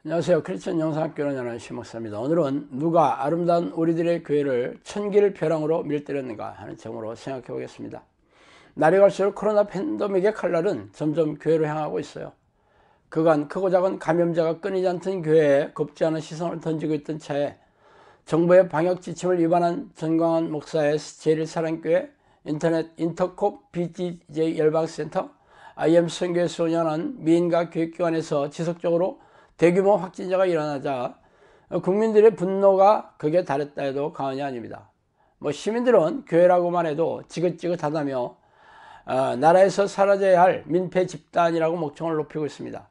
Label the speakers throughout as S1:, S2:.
S1: 안녕하세요. 크리스천 영상학교를 연하는 심목사입니다. 오늘은 누가 아름다운 우리들의 교회를 천기를 벼랑으로 밀때렸는가 하는 제목으로 생각해 보겠습니다. 날이 갈수록 코로나 팬데믹의 칼날은 점점 교회로 향하고 있어요. 그간 크고 작은 감염자가 끊이지 않던 교회에 곱지 않은 시선을 던지고 있던 차에 정부의 방역 지침을 위반한 전광환 목사의 제1사랑교회, 인터넷 인터콥 BTJ 열방센터, IM 선교에서 운영하는 미인과 교육기관에서 지속적으로 대규모 확진자가 일어나자 국민들의 분노가 극에 달했다 해도 과언이 아닙니다. 시민들은 교회라고만 해도 지긋지긋하다며 나라에서 사라져야 할 민폐 집단이라고 목청을 높이고 있습니다.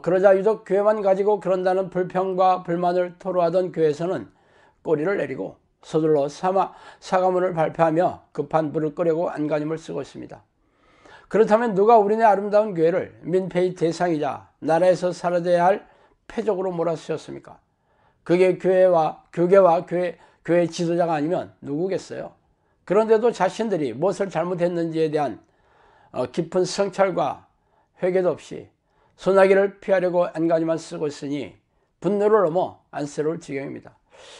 S1: 그러자 유독 교회만 가지고 그런다는 불평과 불만을 토로하던 교회에서는 꼬리를 내리고 서둘러 사과문을 발표하며 급한 불을 끄려고 안간힘을 쓰고 있습니다. 그렇다면 누가 우리네 아름다운 교회를 민폐의 대상이자 나라에서 사라져야 할 패적으로 몰아쓰셨습니까? 그게 교계와 교회 지도자가 아니면 누구겠어요? 그런데도 자신들이 무엇을 잘못했는지에 대한 깊은 성찰과 회개도 없이 소나기를 피하려고 안간힘만 쓰고 있으니 분노를 넘어 안쓰러울 지경입니다.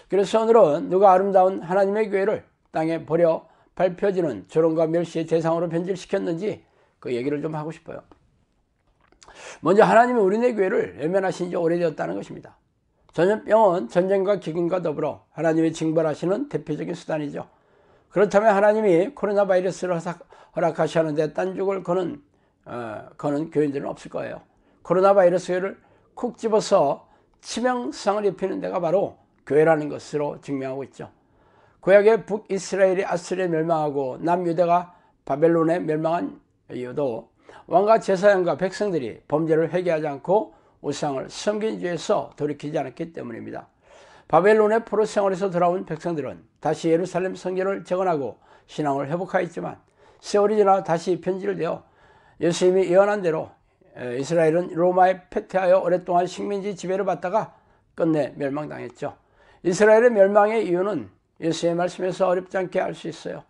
S1: 그래서 오늘은 누가 아름다운 하나님의 교회를 땅에 버려 밟혀지는 조롱과 멸시의 대상으로 변질시켰는지 그 얘기를 좀 하고 싶어요. 먼저 하나님이 우리네 교회를 외면하신 지 오래되었다는 것입니다. 전염병은 전쟁과 기근과 더불어 하나님이 징벌하시는 대표적인 수단이죠. 그렇다면 하나님이 코로나 바이러스를 허락하시는데 딴죽을 거는 교인들은 없을 거예요. 코로나 바이러스를 콕 집어서 치명상을 입히는 데가 바로 교회라는 것으로 증명하고 있죠. 구약의 북이스라엘이 아수르에 멸망하고 남유다가 바벨론에 멸망한 이유도 왕과 제사장과 백성들이 범죄를 회개하지 않고 우상을 섬긴 죄에서 돌이키지 않았기 때문입니다. 바벨론의 포로 생활에서 돌아온 백성들은 다시 예루살렘 성전을 재건하고 신앙을 회복하였지만 세월이 지나 다시 변질되어 예수님이 예언한 대로 이스라엘은 로마에 패퇴하여 오랫동안 식민지 지배를 받다가 끝내 멸망당했죠. 이스라엘의 멸망의 이유는 예수의 말씀에서 어렵지 않게 알 수 있어요.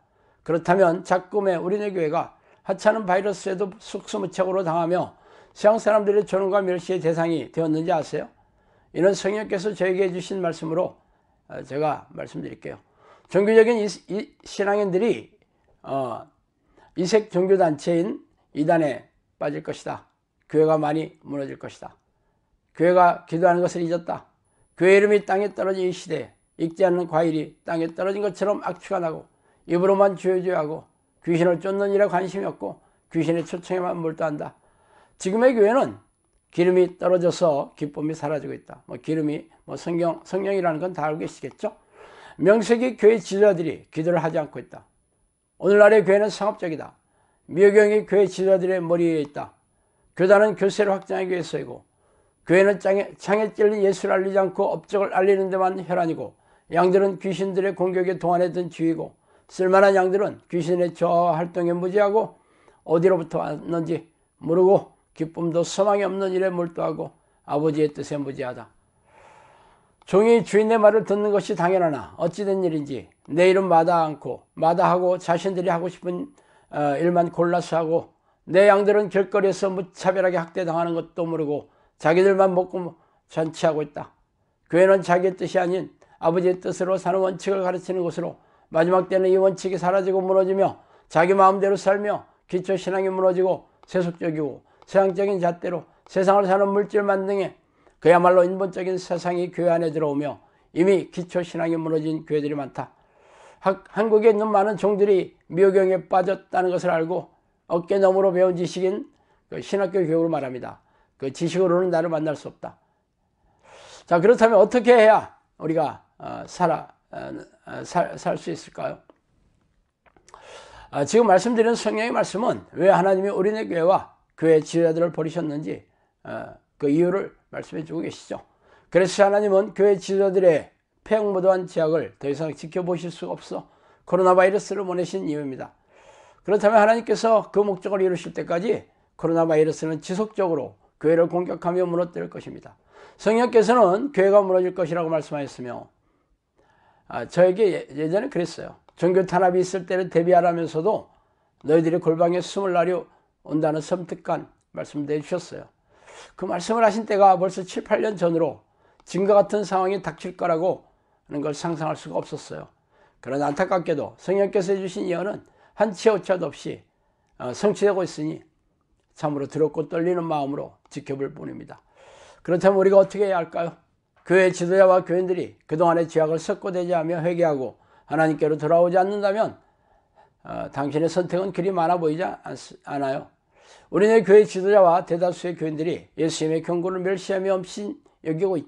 S1: 그렇다면 작금의 우리네 교회가 하찮은 바이러스에도 속수무책으로 당하며 세상 사람들의 조롱과 멸시의 대상이 되었는지 아세요? 이는 성령께서 저에게 해주신 말씀으로 제가 말씀드릴게요. 종교적인 신앙인들이 이색 종교단체인 이단에 빠질 것이다. 교회가 많이 무너질 것이다. 교회가 기도하는 것을 잊었다. 교회 이름이 땅에 떨어진 이 시대에 익지 않는 과일이 땅에 떨어진 것처럼 악취가 나고 입으로만 주여주여하고 귀신을 쫓는 일에 관심이 없고 귀신의 초청에만 몰두한다. 지금의 교회는 기름이 떨어져서 기쁨이 사라지고 있다. 기름이 성령이라는 건 다 알고 계시겠죠? 명색이 교회 지도자들이 기도를 하지 않고 있다. 오늘날의 교회는 상업적이다. 미호경이 교회 지도자들의 머리에 있다. 교단은 교세를 확장하기 위해서이고 교회는 창에 찔린 예수를 알리지 않고 업적을 알리는 데만 혈안이고 양들은 귀신들의 공격에 동안했던 쥐이고 쓸만한 양들은 귀신의 저하와 활동에 무지하고 어디로부터 왔는지 모르고 기쁨도 소망이 없는 일에 몰두하고 아버지의 뜻에 무지하다. 종이 주인의 말을 듣는 것이 당연하나 어찌된 일인지 내 이름 마다하고 자신들이 하고 싶은 일만 골라서 하고 내 양들은 길거리에서 무차별하게 학대당하는 것도 모르고 자기들만 먹고 잔치하고 있다. 교회는 자기의 뜻이 아닌 아버지의 뜻으로 사는 원칙을 가르치는 곳으로 마지막 때는 이 원칙이 사라지고 무너지며 자기 마음대로 살며 기초신앙이 무너지고 세속적이고 세상적인 잣대로 세상을 사는 물질 만등에 그야말로 인본적인 세상이 교회 안에 들어오며 이미 기초신앙이 무너진 교회들이 많다. 한국에 있는 많은 종들이 미호경에 빠졌다는 것을 알고 어깨 너머로 배운 지식인 신학교 교육을 말합니다. 그 지식으로는 나를 만날 수 없다. 자, 그렇다면 어떻게 해야 우리가 살 수 있을까요? 지금 말씀드린 성령의 말씀은 왜 하나님이 우리네 교회와 교회 지도자들을 버리셨는지 그 이유를 말씀해 주고 계시죠. 그래서 하나님은 교회 지도자들의 폐역무도한 죄악을 더 이상 지켜보실 수가 없어 코로나 바이러스를 보내신 이유입니다. 그렇다면 하나님께서 그 목적을 이루실 때까지 코로나 바이러스는 지속적으로 교회를 공격하며 무너뜨릴 것입니다. 성령께서는 교회가 무너질 것이라고 말씀하셨으며 저에게 예전에 그랬어요. 종교 탄압이 있을 때를 대비하라면서도 너희들이 골방에 숨을 날이 온다는 섬뜩한 말씀도 해주셨어요. 그 말씀을 하신 때가 벌써 7, 8년 전으로 지금과 같은 상황이 닥칠 거라고 하는 걸 상상할 수가 없었어요. 그러나 안타깝게도 성령께서 해주신 예언은 한치 오차도 없이 성취되고 있으니 참으로 두렵고 떨리는 마음으로 지켜볼 뿐입니다. 그렇다면 우리가 어떻게 해야 할까요? 교회 지도자와 교인들이 그동안의 죄악을 썩고대지하며 회개하고 하나님께로 돌아오지 않는다면 당신의 선택은 그리 많아 보이지 않아요. 우리네 교회 지도자와 대다수의 교인들이 예수님의 경고를 멸시하며 없인 여기고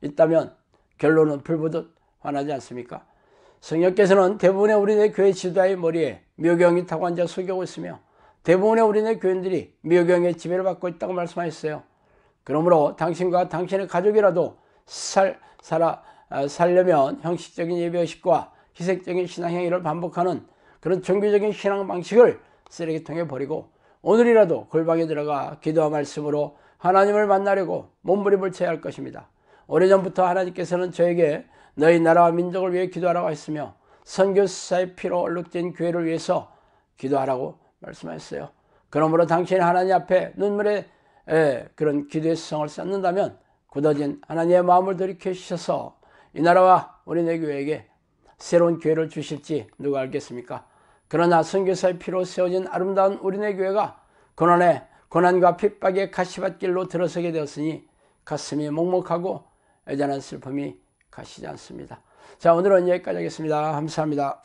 S1: 있다면 결론은 불보듯 화나지 않습니까? 성령께서는 대부분의 우리네 교회 지도자의 머리에 미혹영이 타고 앉아 속이고 있으며 대부분의 우리네 교인들이 미혹영의 지배를 받고 있다고 말씀하셨어요. 그러므로 당신과 당신의 가족이라도 살려면 형식적인 예배의식과 희생적인 신앙 행위를 반복하는 그런 종교적인 신앙 방식을 쓰레기통에 버리고 오늘이라도 골방에 들어가 기도와 말씀으로 하나님을 만나려고 몸부림을 쳐야 할 것입니다. 오래전부터 하나님께서는 저에게 너희 나라와 민족을 위해 기도하라고 했으며 선교사의 피로 얼룩진 교회를 위해서 기도하라고 말씀하셨어요. 그러므로 당신이 하나님 앞에 눈물의 그런 기도의 성을 쌓는다면 굳어진 하나님의 마음을 돌이켜주셔서 이 나라와 우리네 교회에게 새로운 기회를 주실지 누가 알겠습니까? 그러나 선교사의 피로 세워진 아름다운 우리네 교회가 고난과 핍박의 가시밭길로 들어서게 되었으니 가슴이 먹먹하고 애잔한 슬픔이 가시지 않습니다. 자, 오늘은 여기까지 하겠습니다. 감사합니다.